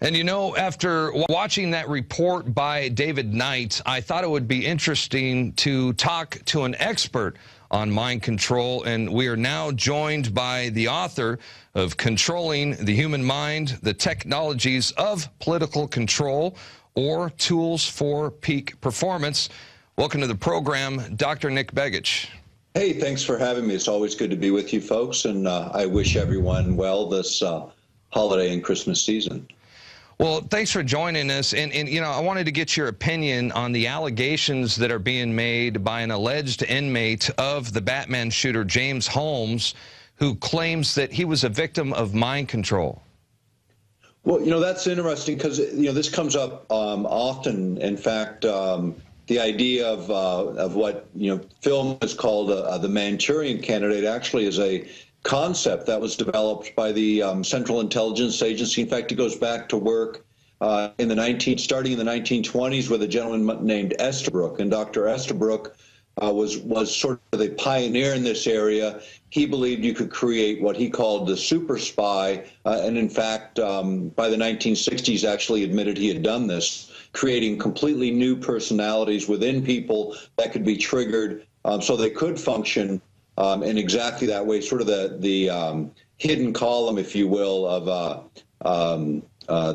And you know, after watching that report by David Knight, I thought it would be interesting to talk to an expert on mind control, and we are now joined by the author of Controlling the Human Mind, the Technologies of Political Control, or Tools for Peak Performance. Welcome to the program, Dr. Nick Begich. Hey, thanks for having me. It's always good to be with you folks, and I wish everyone well this holiday and Christmas season. Well, thanks for joining us. And you know, I wanted to get your opinion on the allegations that are being made by an alleged inmate of the Batman shooter, James Holmes, who claims that he was a victim of mind control. Well, you know, that's interesting because, you know, this comes up often. In fact, the idea of what, you know, film is called the Manchurian Candidate actually is a concept that was developed by the Central Intelligence Agency. In fact, it goes back to work starting in the 1920s with a gentleman named Estabrook, and Dr. Estabrook was sort of the pioneer in this area. He believed you could create what he called the super spy, and in fact, by the 1960s, actually admitted he had done this, creating completely new personalities within people that could be triggered so they could function in exactly that way, sort of the hidden column, if you will, of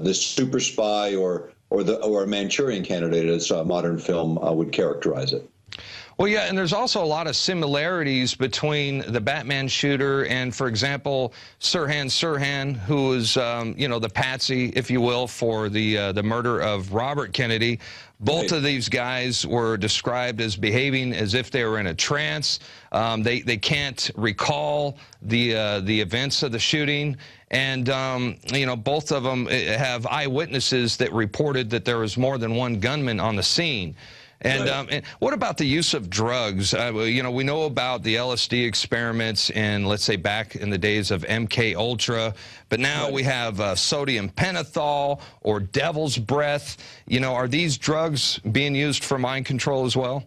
the super spy or a Manchurian Candidate, as modern film would characterize it. Well, yeah, and there's also a lot of similarities between the Batman shooter and, for example, Sirhan, who was, you know, the patsy, if you will, for the murder of Robert Kennedy. Both of these guys were described as behaving as if they were in a trance. They can't recall the events of the shooting. And, you know, both of them have eyewitnesses that reported that there was more than one gunman on the scene. And, and what about the use of drugs? You know, we know about the LSD experiments in, let's say, back in the days of MK Ultra, but now we have sodium pentothal or devil's breath. You know, are these drugs being used for mind control as well?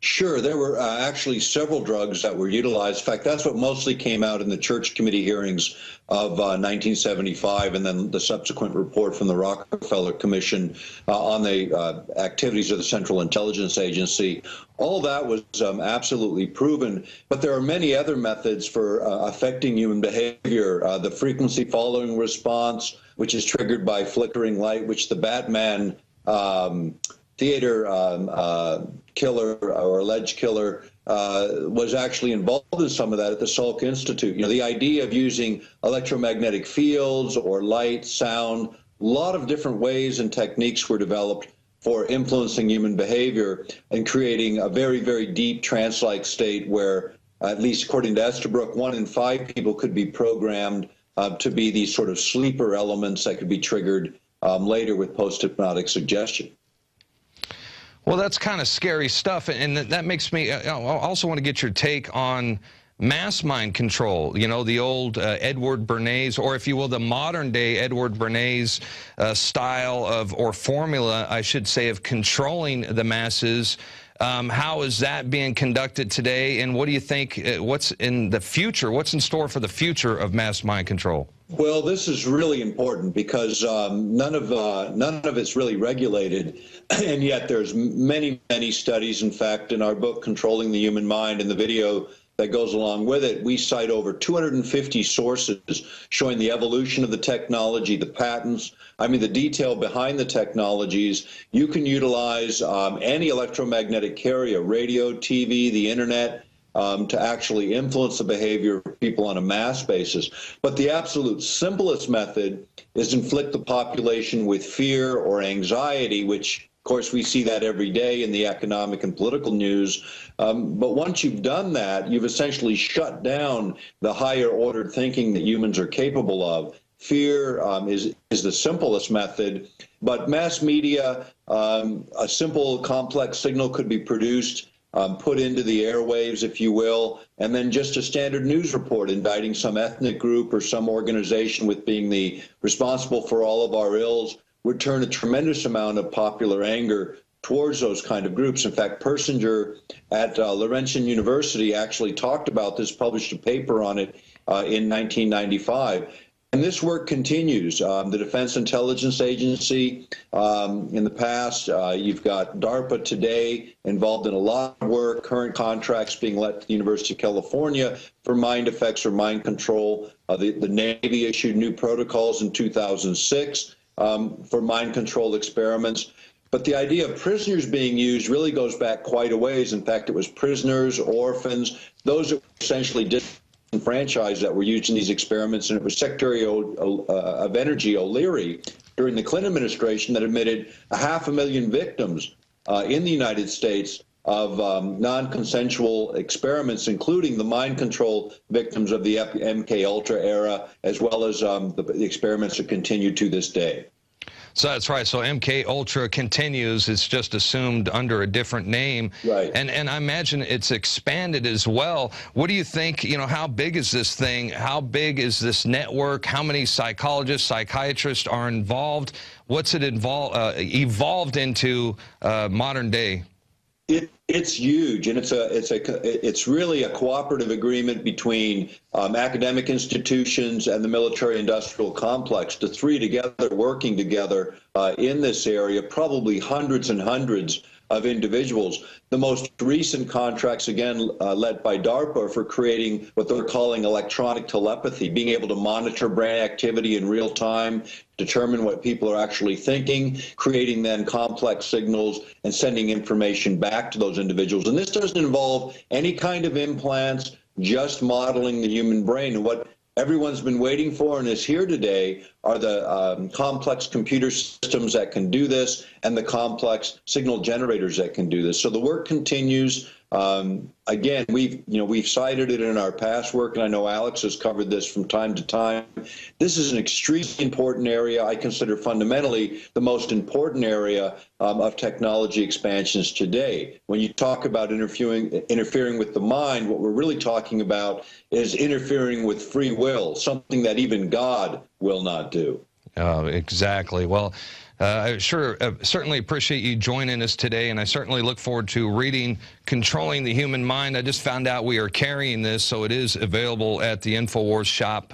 Sure. There were actually several drugs that were utilized. In fact, that's what mostly came out in the Church Committee hearings of 1975, and then the subsequent report from the Rockefeller Commission on the activities of the Central Intelligence Agency. All that was absolutely proven, but there are many other methods for affecting human behavior. The frequency following response, which is triggered by flickering light, which the Batman theater killer or alleged killer was actually involved in some of that at the Salk Institute. You know, the idea of using electromagnetic fields or light, sound, a lot of different ways and techniques were developed for influencing human behavior and creating a very, very deep trance-like state where, at least according to Estabrook, 1 in 5 people could be programmed to be these sort of sleeper elements that could be triggered later with post-hypnotic suggestion. Well, that's kind of scary stuff, and that makes me I also want to get your take on mass mind control. You know, the old Edward Bernays, or if you will, the modern-day Edward Bernays style of, or formula, I should say, of controlling the masses. How is that being conducted today, and what do you think, what's in the future, what's in store for the future of mass mind control? Well, this is really important because none of it's really regulated, and yet there's many studies. In fact, in our book, Controlling the Human Mind, and the video that goes along with it, we cite over 250 sources showing the evolution of the technology, the patents, I mean, the detail behind the technologies. You can utilize any electromagnetic carrier, radio, TV, the internet, to actually influence the behavior of people on a mass basis. But the absolute simplest method is inflict the population with fear or anxiety, which, of course, we see that every day in the economic and political news. But once you've done that, you've essentially shut down the higher ordered thinking that humans are capable of. Fear is the simplest method, but mass media, a simple complex signal could be produced, put into the airwaves, if you will, and then just a standard news report indicting some ethnic group or some organization with being the responsible for all of our ills would turn a tremendous amount of popular anger towards those kind of groups. In fact, Persinger at Laurentian University actually talked about this, published a paper on it in 1995. And this work continues. The Defense Intelligence Agency in the past, you've got DARPA today involved in a lot of work, current contracts being let to the University of California for mind effects or mind control. The Navy issued new protocols in 2006 for mind control experiments. But the idea of prisoners being used really goes back quite a ways. In fact, it was prisoners, orphans, those that were essentially disenfranchised that were used in these experiments. And it was Secretary of Energy O'Leary during the Clinton administration that admitted 500,000 victims in the United States of non-consensual experiments, including the mind control victims of the MK Ultra era, as well as the experiments that continue to this day. So that's right. So MK Ultra continues. It's just assumed under a different name. Right. And I imagine it's expanded as well. What do you think, how big is this thing? How big is this network? How many psychologists, psychiatrists are involved? What's it evolved into modern day? It's huge, and it's really a cooperative agreement between academic institutions and the military-industrial complex, the three together working together in this area, probably hundreds and hundreds of individuals. The most recent contracts, again, led by DARPA, for creating what they're calling electronic telepathy, being able to monitor brain activity in real time, determine what people are actually thinking, creating then complex signals and sending information back to those individuals. And this doesn't involve any kind of implants, just modeling the human brain. And what everyone's been waiting for and is here today are the complex computer systems that can do this and the complex signal generators that can do this. So the work continues. Again, we've cited it in our past work, and I know Alex has covered this from time to time. This is an extremely important area. I consider fundamentally the most important area of technology expansions today. When you talk about interfering with the mind, what we're really talking about is interfering with free will, something that even God will not do. Exactly. Well, I certainly appreciate you joining us today, and I certainly look forward to reading Controlling the Human Mind. I just found out we are carrying this, so it is available at the InfoWars shop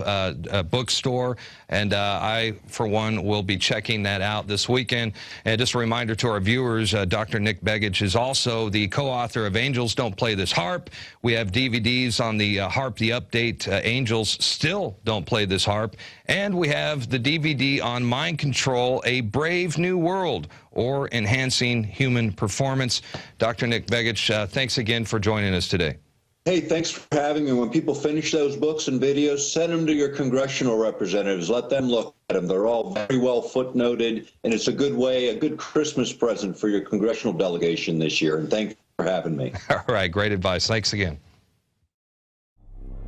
bookstore, and I, for one, will be checking that out this weekend. And just a reminder to our viewers, Dr. Nick Begich is also the co-author of Angels Don't Play This Harp. We have DVDs on the harp, the update, Angels Still Don't Play This Harp, and we have the DVD on Mind Control, A Brave New World, or Enhancing Human Performance. Dr. Nick Begich, thanks again for joining us today. Hey, thanks for having me. When people finish those books and videos, send them to your congressional representatives. Let them look at them. They're all very well footnoted, and it's a good way, a good Christmas present for your congressional delegation this year. And thanks for having me. All right, great advice. Thanks again.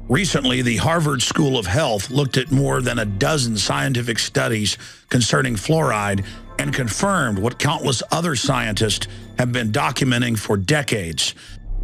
Recently, the Harvard School of Health looked at more than a dozen scientific studies concerning fluoride and confirmed what countless other scientists have been documenting for decades.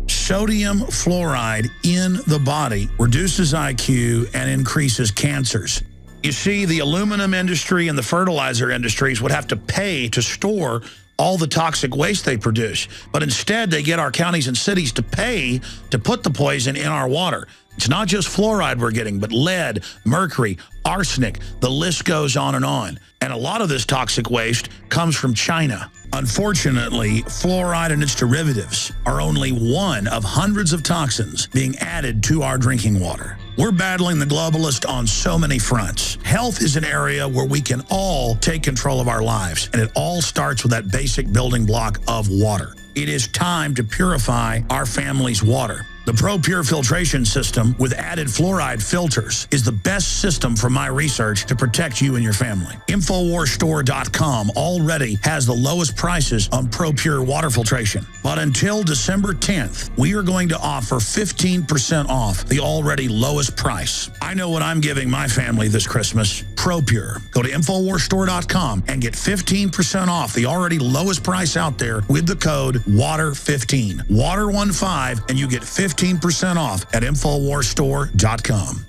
Sodium fluoride in the body reduces IQ and increases cancers. You see, the aluminum industry and the fertilizer industries would have to pay to store all the toxic waste they produce, but instead they get our counties and cities to pay to put the poison in our water. It's not just fluoride we're getting, but lead, mercury, arsenic, the list goes on and on. And a lot of this toxic waste comes from China. Unfortunately, fluoride and its derivatives are only one of hundreds of toxins being added to our drinking water. We're battling the globalists on so many fronts. Health is an area where we can all take control of our lives, and it all starts with that basic building block of water. It is time to purify our family's water. The ProPure filtration system with added fluoride filters is the best system from my research to protect you and your family. InfoWarsStore.com already has the lowest prices on ProPure water filtration. But until December 10th, we are going to offer 15% off the already lowest price. I know what I'm giving my family this Christmas. ProPure. Go to InfoWarsStore.com and get 15% off the already lowest price out there with the code WATER15. WATER15, and you get 15% off at InfoWarsStore.com.